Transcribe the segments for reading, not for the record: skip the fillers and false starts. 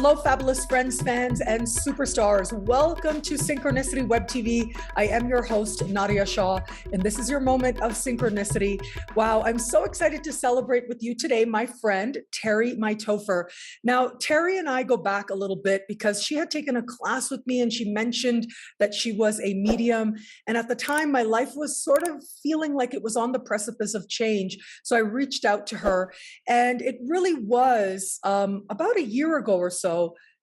Hello, fabulous friends, fans, and superstars. Welcome to Synchronicity Web TV. I am your host, Nadia Shah, and this is your moment of synchronicity. Wow, I'm so excited to celebrate with you today, my friend, Terri Mytopher. Now, Terri and I go back a little bit because she had taken a class with me and she mentioned that she was a medium. And at the time, my life was sort of feeling like it was on the precipice of change. So I reached out to her, and it really was about a year ago or so,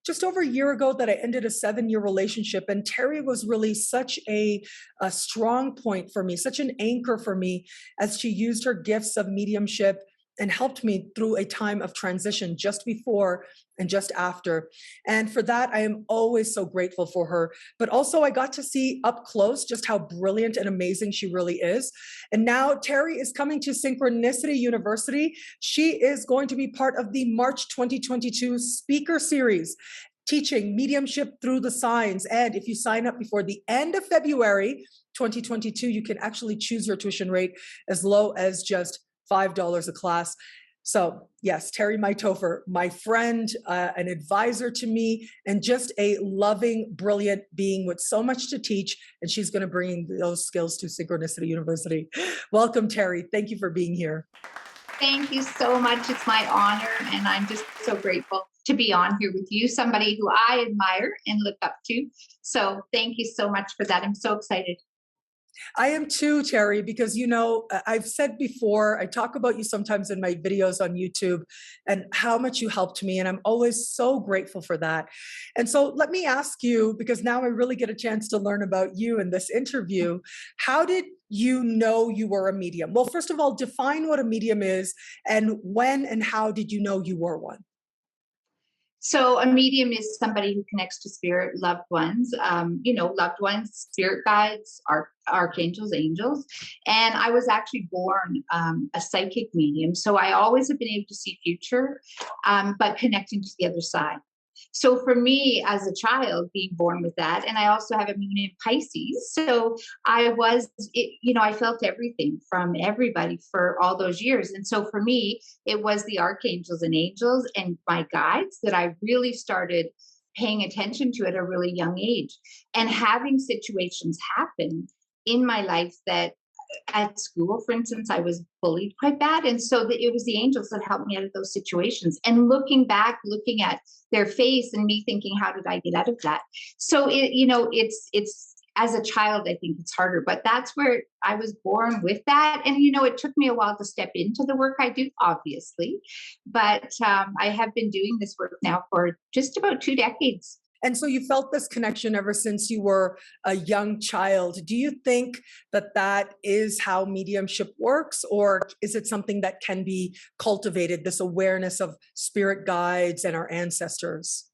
just over a year ago, that I ended a 7-year relationship. And Terri was really such a strong point for me, such an anchor for me, as she used her gifts of mediumship and helped me through a time of transition just before and just after. And for that, I am always so grateful for her. But also I got to see up close just how brilliant and amazing she really is. And now Terri is coming to Synchronicity University. She is going to be part of the March 2022 speaker series, teaching mediumship through the signs. And if you sign up before the end of February 2022, you can actually choose your tuition rate as low as just $5 a class. So yes, Terri Mytopher, my friend, an advisor to me, and just a loving, brilliant being with so much to teach. And she's going to bring those skills to Synchronicity University. Welcome, Terri. Thank you for being here. Thank you so much. It's my honor. And I'm just so grateful to be on here with you, somebody who I admire and look up to. So thank you so much for that. I'm so excited. I am too, Terri, because, you know, I've said before, I talk about you sometimes in my videos on YouTube and how much you helped me. And I'm always so grateful for that. And so let me ask you, because now I really get a chance to learn about you in this interview. How did you know you were a medium? Well, first of all, define what a medium is, and when and how did you know you were one? So a medium is somebody who connects to spirit, loved ones, loved ones, spirit guides, archangels, angels. And I was actually born a psychic medium. So I always have been able to see future, but connecting to the other side. So for me as a child, being born with that, and I also have a moon in Pisces. So I felt everything from everybody for all those years. And so for me, it was the archangels and angels and my guides that I really started paying attention to at a really young age, and having situations happen in my life that at school, for instance, I was bullied quite bad. And so it was the angels that helped me out of those situations. And looking back, looking at their face and me thinking, how did I get out of that? So, it's as a child, I think it's harder, but that's where I was born with that. And, it took me a while to step into the work I do, obviously, but I have been doing this work now for just about 2 decades. And so you felt this connection ever since you were a young child. Do you think that that is how mediumship works, or is it something that can be cultivated, this awareness of spirit guides and our ancestors?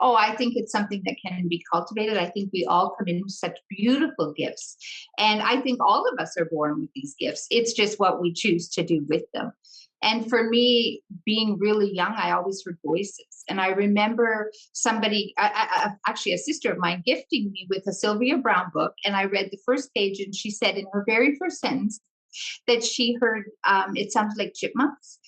Oh, I think it's something that can be cultivated. I think we all come in with such beautiful gifts. And I think all of us are born with these gifts. It's just what we choose to do with them. And for me, being really young, I always heard voices. And I remember somebody, actually a sister of mine, gifting me with a Sylvia Browne book. And I read the first page, and she said in her very first sentence that she heard, it sounds like chipmunks.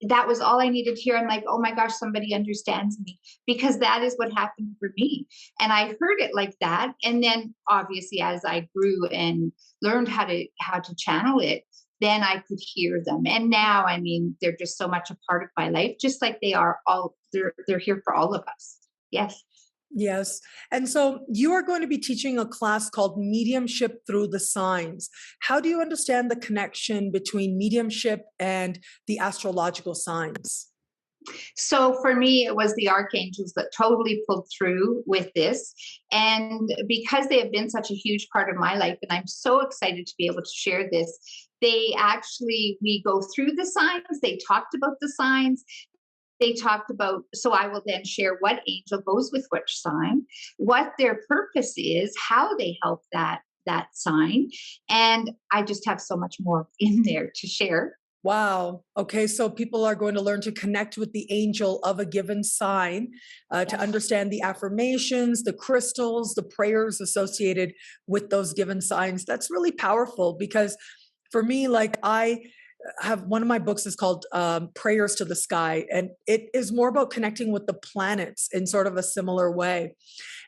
That was all I needed to hear. I'm like, oh my gosh, somebody understands me, because that is what happened for me. And I heard it like that. And then obviously, as I grew and learned how to channel it, then I could hear them. And now, I mean, they're just so much a part of my life, just like they are they're here for all of us. Yes. Yes. And so you are going to be teaching a class called Mediumship Through the Signs. How do you understand the connection between mediumship and the astrological signs? So for me, it was the archangels that totally pulled through with this. And because they have been such a huge part of my life, and I'm so excited to be able to share this, we go through the signs. They talked about the signs. They talked about, so I will then share what angel goes with which sign, what their purpose is, how they help that sign. And I just have so much more in there to share. Wow. Okay. So people are going to learn to connect with the angel of a given sign, to understand the affirmations, the crystals, the prayers associated with those given signs. That's really powerful, because for me, like have one of my books is called Prayers to the Sky, and it is more about connecting with the planets in sort of a similar way.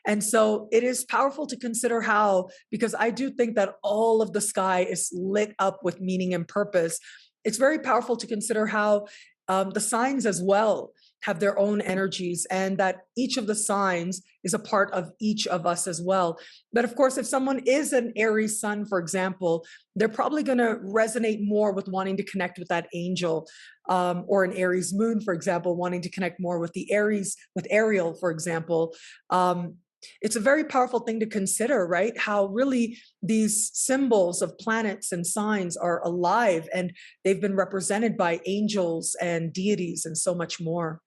And so it is powerful to consider how, because I do think that all of the sky is lit up with meaning and purpose. It's very powerful to consider how the signs as well have their own energies, and that each of the signs is a part of each of us as well. But of course, if someone is an Aries sun, for example, they're probably going to resonate more with wanting to connect with that angel, or an Aries moon, for example, wanting to connect more with the Aries, with Ariel, for example. It's a very powerful thing to consider, right? How really these symbols of planets and signs are alive, and they've been represented by angels and deities and so much more.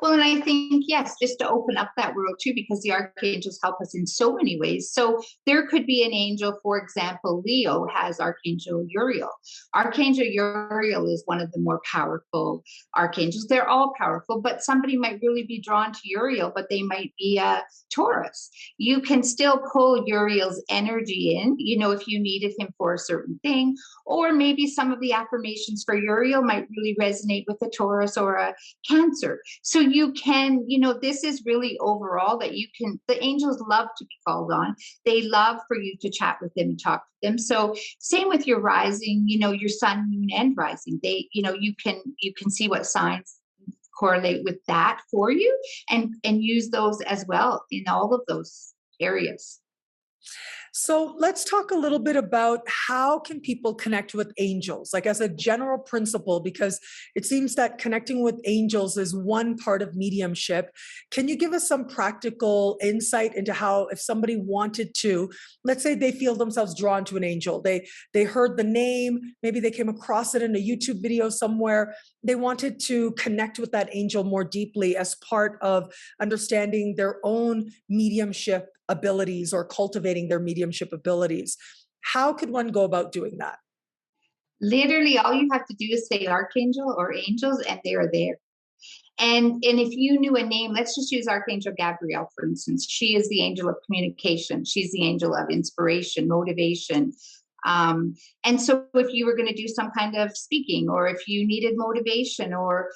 Well, and I think, yes, just to open up that world too, because the archangels help us in so many ways. So there could be an angel, for example, Leo has Archangel Uriel. Archangel Uriel is one of the more powerful archangels. They're all powerful, but somebody might really be drawn to Uriel, but they might be a Taurus. You can still pull Uriel's energy in, if you needed him for a certain thing, or maybe some of the affirmations for Uriel might really resonate with a Taurus or a Cancer. So you can, this is really overall that the angels love to be called on. They love for you to chat with them and talk to them. So same with your rising, your sun, moon, and rising. You can see what signs correlate with that for you, and use those as well in all of those areas. So let's talk a little bit about how can people connect with angels, like as a general principle, because it seems that connecting with angels is one part of mediumship. Can you give us some practical insight into how, if somebody wanted to, let's say they feel themselves drawn to an angel, they heard the name, maybe they came across it in a YouTube video somewhere, they wanted to connect with that angel more deeply as part of understanding their own mediumship abilities or cultivating their mediumship abilities. How could one go about doing that? Literally, all you have to do is say archangel or angels, and they are there. And if you knew a name, let's just use Archangel Gabrielle, for instance. She is the angel of communication. She's the angel of inspiration, motivation. And so if you were going to do some kind of speaking, or if you needed motivation or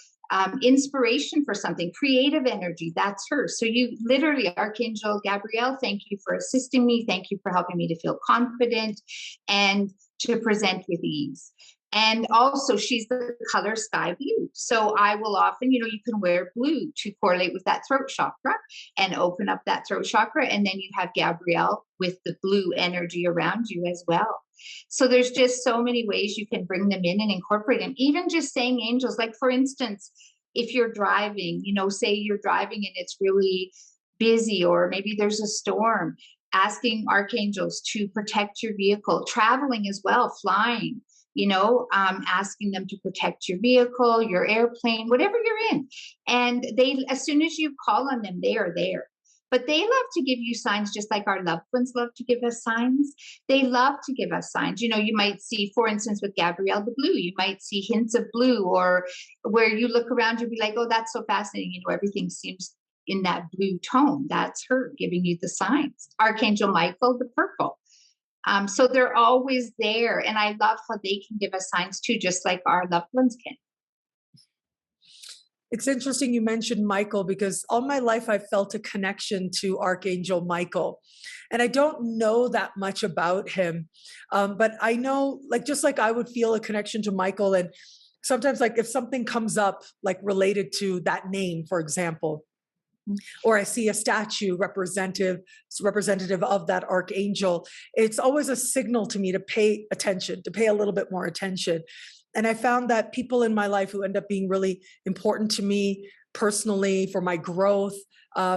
inspiration for something, creative energy, that's her. So you literally, Archangel Gabrielle, thank you for assisting me. Thank you for helping me to feel confident and to present with ease. And also she's the color sky blue. So I will often, you can wear blue to correlate with that throat chakra and open up that throat chakra. And then you have Gabrielle with the blue energy around you as well. So there's just so many ways you can bring them in and incorporate them. Even just saying angels, like for instance, if you're driving, say you're driving and it's really busy, or maybe there's a storm, asking archangels to protect your vehicle, traveling as well, flying, asking them to protect your vehicle, your airplane, whatever you're in. And as soon as you call on them, they are there. But they love to give you signs, just like our loved ones love to give us signs. They love to give us signs. You might see, for instance, with Gabrielle the blue, you might see hints of blue, or where you look around, you'll be like, oh, that's so fascinating. Everything seems in that blue tone. That's her giving you the signs. Archangel Michael, the purple. So they're always there. And I love how they can give us signs too, just like our loved ones can. It's interesting you mentioned Michael, because all my life I've felt a connection to Archangel Michael. And I don't know that much about him. But I know, just like I would feel a connection to Michael. And sometimes if something comes up, related to that name, for example, or I see a statue representative of that archangel, it's always a signal to me to pay attention, to pay a little bit more attention. And I found that people in my life who end up being really important to me personally, for my growth,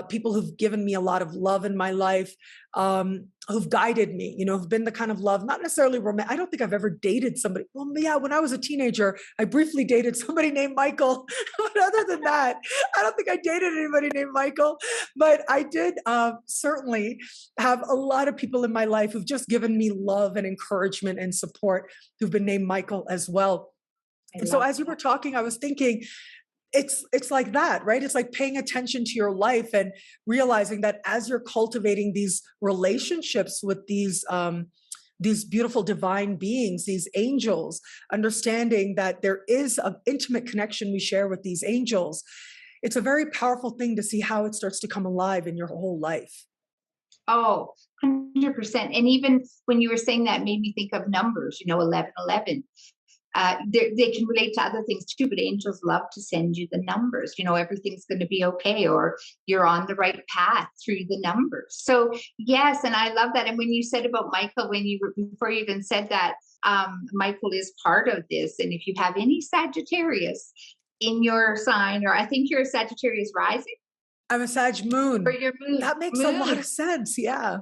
people who've given me a lot of love in my life, who've guided me, who've been the kind of love, not necessarily romantic. I don't think I've ever dated somebody. Well, yeah, when I was a teenager, I briefly dated somebody named Michael. But other than that, I don't think I dated anybody named Michael. But I did certainly have a lot of people in my life who've just given me love and encouragement and support, who've been named Michael as well. And so as you were talking, I was thinking, it's like that, right? It's like paying attention to your life and realizing that as you're cultivating these relationships with these these beautiful divine beings, these angels, understanding that there is an intimate connection we share with these angels. It's a very powerful thing to see how it starts to come alive in your whole life. Oh, 100%. And even when you were saying that made me think of numbers, 1111. They can relate to other things too, but angels love to send you the numbers. Everything's going to be okay, or you're on the right path through the numbers. So yes, and I love that. And when you said about Michael, before you even said that, Michael is part of this. And if you have any Sagittarius in your sign, or I think you're a Sagittarius rising. I'm a Sag moon. Or your moon. That makes a lot of sense. Yeah.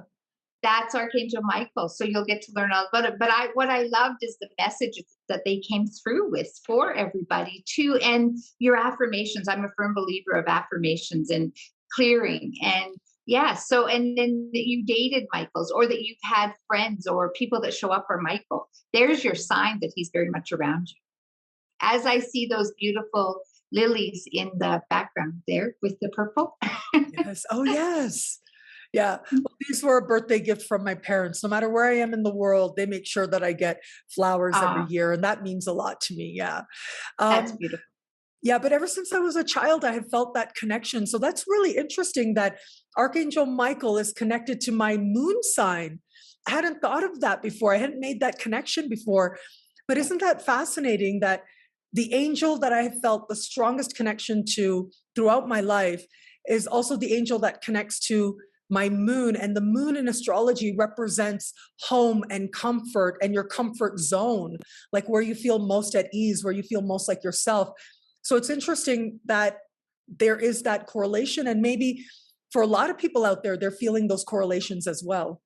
That's Archangel Michael. So you'll get to learn all about it. But what I loved is the message that they came through with for everybody too. And your affirmations. I'm a firm believer of affirmations and clearing. And yeah, so, and then that you dated Michaels, or that you've had friends or people that show up for Michael. There's your sign that he's very much around you. As I see those beautiful lilies in the background there with the purple. Yes. Oh, yes. Yeah. Well, these were a birthday gift from my parents. No matter where I am in the world, they make sure that I get flowers every year. And that means a lot to me. Yeah. That's beautiful. Yeah. But ever since I was a child, I have felt that connection. So that's really interesting that Archangel Michael is connected to my moon sign. I hadn't thought of that before. I hadn't made that connection before. But isn't that fascinating that the angel that I have felt the strongest connection to throughout my life is also the angel that connects to my moon, and the moon in astrology represents home and comfort and your comfort zone, like where you feel most at ease, where you feel most like yourself. So it's interesting that there is that correlation, and maybe for a lot of people out there, they're feeling those correlations as well.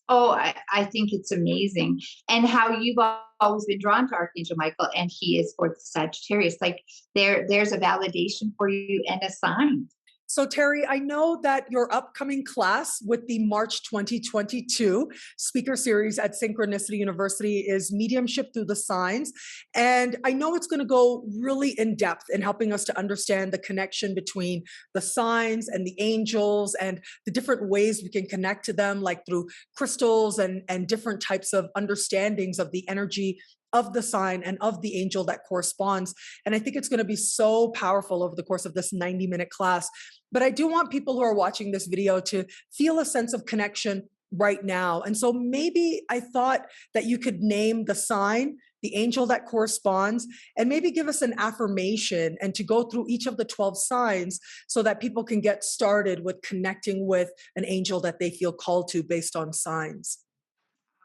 Oh, I think it's amazing. And how you've always been drawn to Archangel Michael, and he is for the Sagittarius. Like there's a validation for you and a sign. So Terri, I know that your upcoming class with the March 2022 speaker series at Synchronicity University is Mediumship Through the Signs. And I know it's going to go really in depth in helping us to understand the connection between the signs and the angels and the different ways we can connect to them, like through crystals and different types of understandings of the energy of the sign and of the angel that corresponds. And I think it's going to be so powerful over the course of this 90-minute class. But I do want people who are watching this video to feel a sense of connection right now. And so maybe I thought that you could name the sign, the angel that corresponds, and maybe give us an affirmation and to go through each of the 12 signs so that people can get started with connecting with an angel that they feel called to based on signs.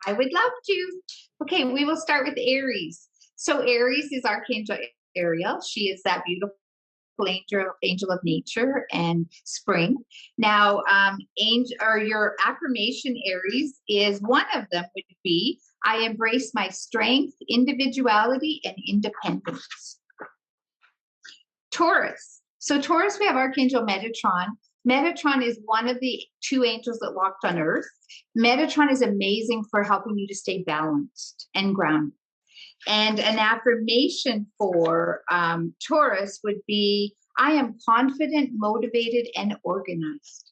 I would love to. Okay, we will start with Aries. So Aries is Archangel Ariel. She is that beautiful angel of nature and spring. Now, your affirmation, Aries, is one of them would be, I embrace my strength, individuality, and independence. Taurus. So Taurus, we have Archangel Metatron. Metatron is one of the two angels that walked on Earth. Metatron is amazing for helping you to stay balanced and grounded. And an affirmation for Taurus would be, I am confident, motivated, and organized.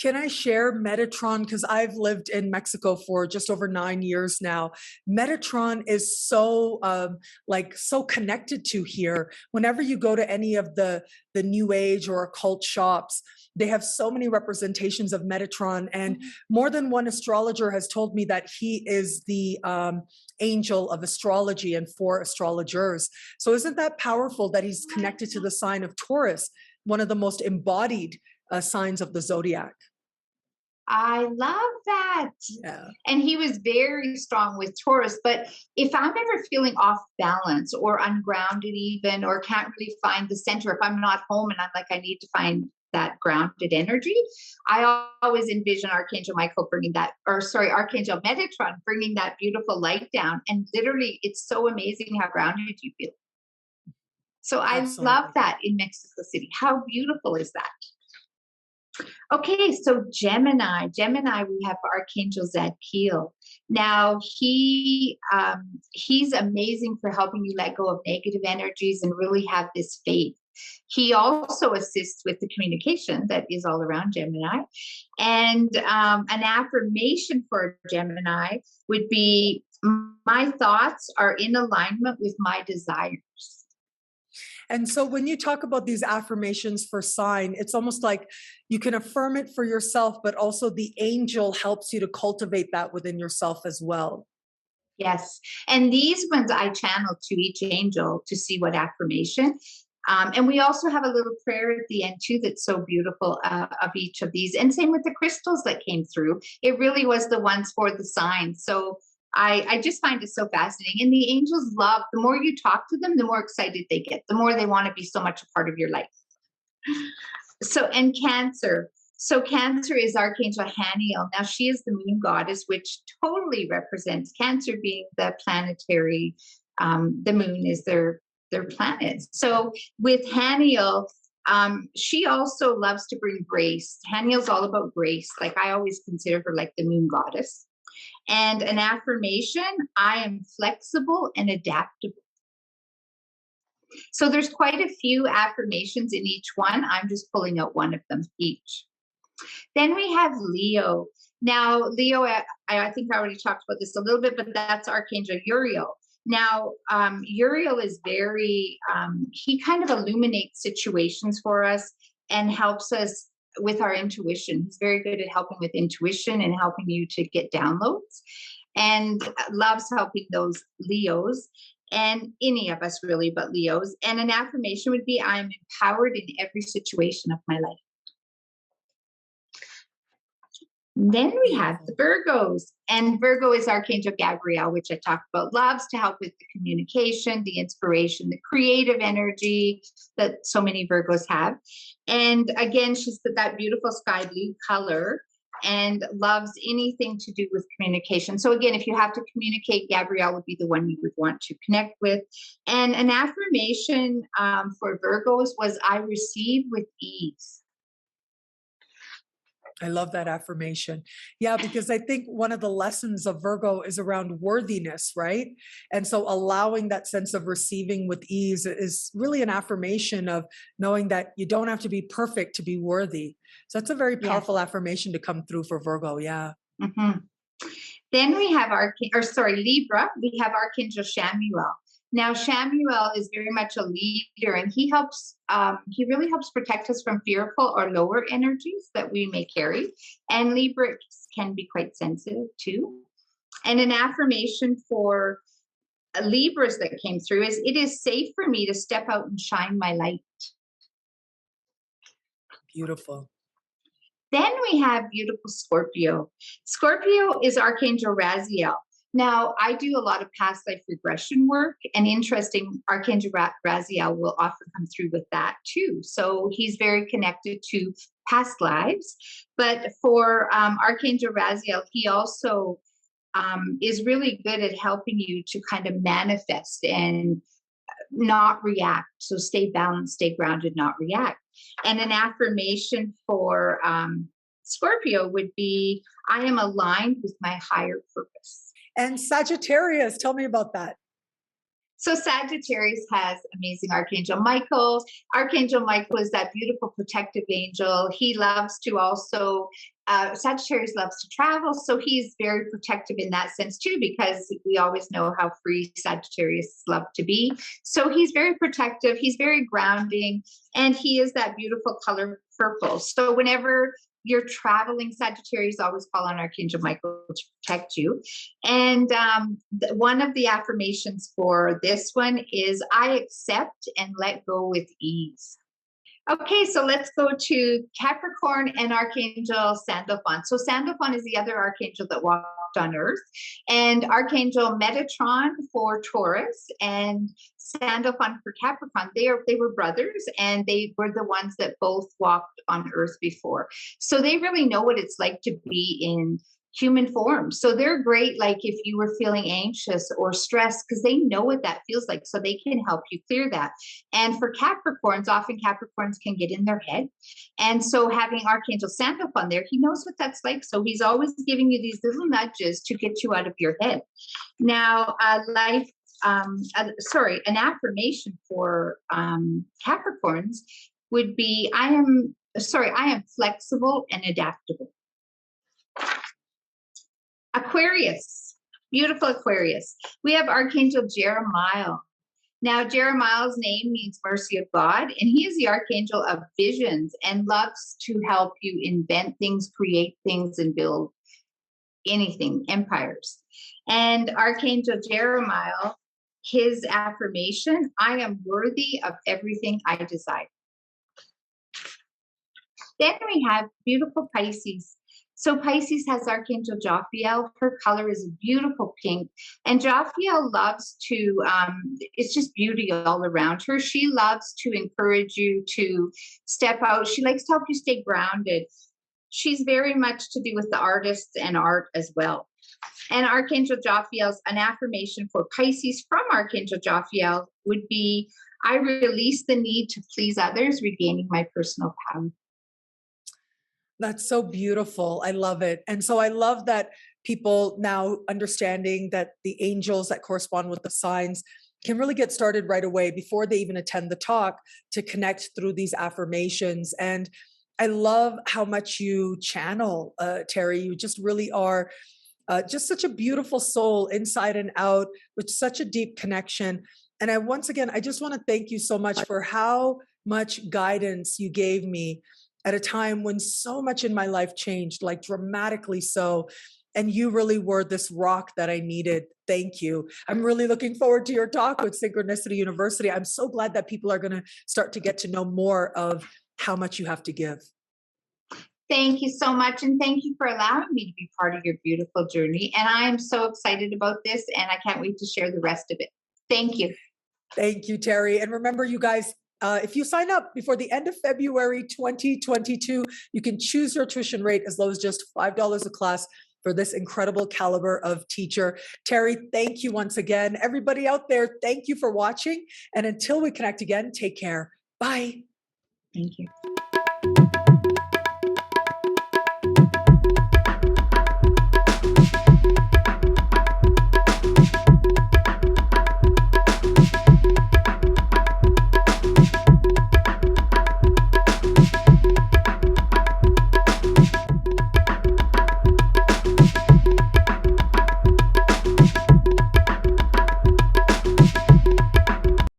Can I share Metatron? Because I've lived in Mexico for just over 9 years now. Metatron is so so connected to here. Whenever you go to any of the New Age or occult shops, they have so many representations of Metatron. And more than one astrologer has told me that he is the angel of astrology and for astrologers. So isn't that powerful that he's connected to the sign of Taurus, one of the most embodied signs of the zodiac? I love that. Yeah. And he was very strong with Taurus. But if I'm ever feeling off balance or ungrounded even, or can't really find the center, if I'm not home and I'm like, I need to find that grounded energy, I always envision Archangel Michael Archangel Metatron bringing that beautiful light down. And literally, it's so amazing how grounded you feel. So I love that in Mexico City. How beautiful is that? Okay, so Gemini, we have Archangel Zadkiel. Now he's amazing for helping you let go of negative energies and really have this faith He also assists with the communication that is all around Gemini. And an affirmation for Gemini would be, my thoughts are in alignment with my desires. And so when you talk about these affirmations for sign, it's almost like you can affirm it for yourself, but also the angel helps you to cultivate that within yourself as well. Yes. And these ones I channel to each angel to see what affirmation. And we also have a little prayer at the end too that's so beautiful of each of these. And same with the crystals that came through. It really was the ones for the signs. So I just find it so fascinating. And the angels love, the more you talk to them, the more excited they get, the more they want to be so much a part of your life. So, and Cancer. So Cancer is Archangel Haniel. Now she is the moon goddess, which totally represents Cancer being the planetary, the moon is their planet. So with Haniel, she also loves to bring grace. Haniel's all about grace. Like I always consider her like the moon goddess. And an affirmation, I am flexible and adaptable. So there's quite a few affirmations in each one. I'm just pulling out one of them each. Then we have Leo. Now, Leo, I think I already talked about this a little bit, but that's Archangel Uriel. Now, Uriel is very, he kind of illuminates situations for us and helps us with our intuition. He's very good at helping with intuition and helping you to get downloads, and loves helping those Leos and any of us really, but Leos. And an affirmation would be, I am empowered in every situation of my life. Then we have the Virgos, and Virgo is Archangel Gabrielle, which I talked about, loves to help with the communication, the inspiration, the creative energy that so many Virgos have. And again, she's that beautiful sky blue color and loves anything to do with communication. So again, if you have to communicate, Gabrielle would be the one you would want to connect with. And an affirmation for Virgos was, I receive with ease. I love that affirmation. Yeah, because I think one of the lessons of Virgo is around worthiness, right? And so allowing that sense of receiving with ease is really an affirmation of knowing that you don't have to be perfect to be worthy. So that's a very powerful affirmation to come through for Virgo. Yeah. Mm-hmm. Then we have Libra. We have Archangel Chamuel. Now, Chamuel is very much a leader, and he really helps protect us from fearful or lower energies that we may carry. And Libra can be quite sensitive too. And an affirmation for Libras that came through is, it is safe for me to step out and shine my light. Beautiful. Then we have beautiful Scorpio. Scorpio is Archangel Raziel. Now, I do a lot of past life regression work, and interesting, Archangel Raziel will often come through with that too. So he's very connected to past lives. But for Archangel Raziel, he also is really good at helping you to kind of manifest and not react. So stay balanced, stay grounded, not react. And an affirmation for Scorpio would be, I am aligned with my higher purpose. And Sagittarius, tell me about that. So Sagittarius has amazing Archangel Michael. Archangel Michael is that beautiful protective angel. He loves to also, Sagittarius loves to travel. So he's very protective in that sense too, because we always know how free Sagittarius love to be. So he's very protective. He's very grounding, and he is that beautiful color purple. So whenever you're traveling, Sagittarius, always call on Archangel Michael to protect you. And one of the affirmations for this one is, I accept and let go with ease. Okay, so let's go to Capricorn and Archangel Sandovan. So Sandovan is the other archangel that walked on Earth, and Archangel Metatron for Taurus, and Sandovan for Capricorn. They were brothers, and they were the ones that both walked on Earth before. So they really know what it's like to be in human form. So they're great, like if you were feeling anxious or stressed, because they know what that feels like, so they can help you clear that. And for Capricorns, often Capricorns can get in their head. And so having Archangel Sandovan there, he knows what that's like. So he's always giving you these little nudges to get you out of your head. Now, Life an affirmation for Capricorns would be, I am flexible and adaptable. Aquarius, beautiful Aquarius. We have Archangel Jeremiah. Now, Jeremiah's name means mercy of God, and he is the Archangel of visions and loves to help you invent things, create things, and build anything, empires. And Archangel Jeremiah, his affirmation, I am worthy of everything I desire. Then we have beautiful Pisces. So Pisces has Archangel Jophiel. Her color is a beautiful pink. And Jophiel loves to, it's just beauty all around her. She loves to encourage you to step out. She likes to help you stay grounded. She's very much to do with the artists and art as well. And Archangel Jophiel's, an affirmation for Pisces from Archangel Jophiel would be, I release the need to please others, regaining my personal power. That's so beautiful. I love it. And so I love that people now understanding that the angels that correspond with the signs can really get started right away before they even attend the talk to connect through these affirmations. And I love how much you channel, Terri. You just really are just such a beautiful soul inside and out with such a deep connection. And I just want to thank you so much for how much guidance you gave me at a time when so much in my life changed, like dramatically so. And you really were this rock that I needed. Thank you. I'm really looking forward to your talk with Synchronicity University. I'm so glad that people are going to start to get to know more of how much you have to give. Thank you so much. And thank you for allowing me to be part of your beautiful journey. And I am so excited about this, and I can't wait to share the rest of it. Thank you. Thank you, Terri. And remember, you guys, if you sign up before the end of February 2022, you can choose your tuition rate as low as just $5 a class for this incredible caliber of teacher. Terri, thank you once again. Everybody out there, thank you for watching. And until we connect again, take care. Bye. Thank you.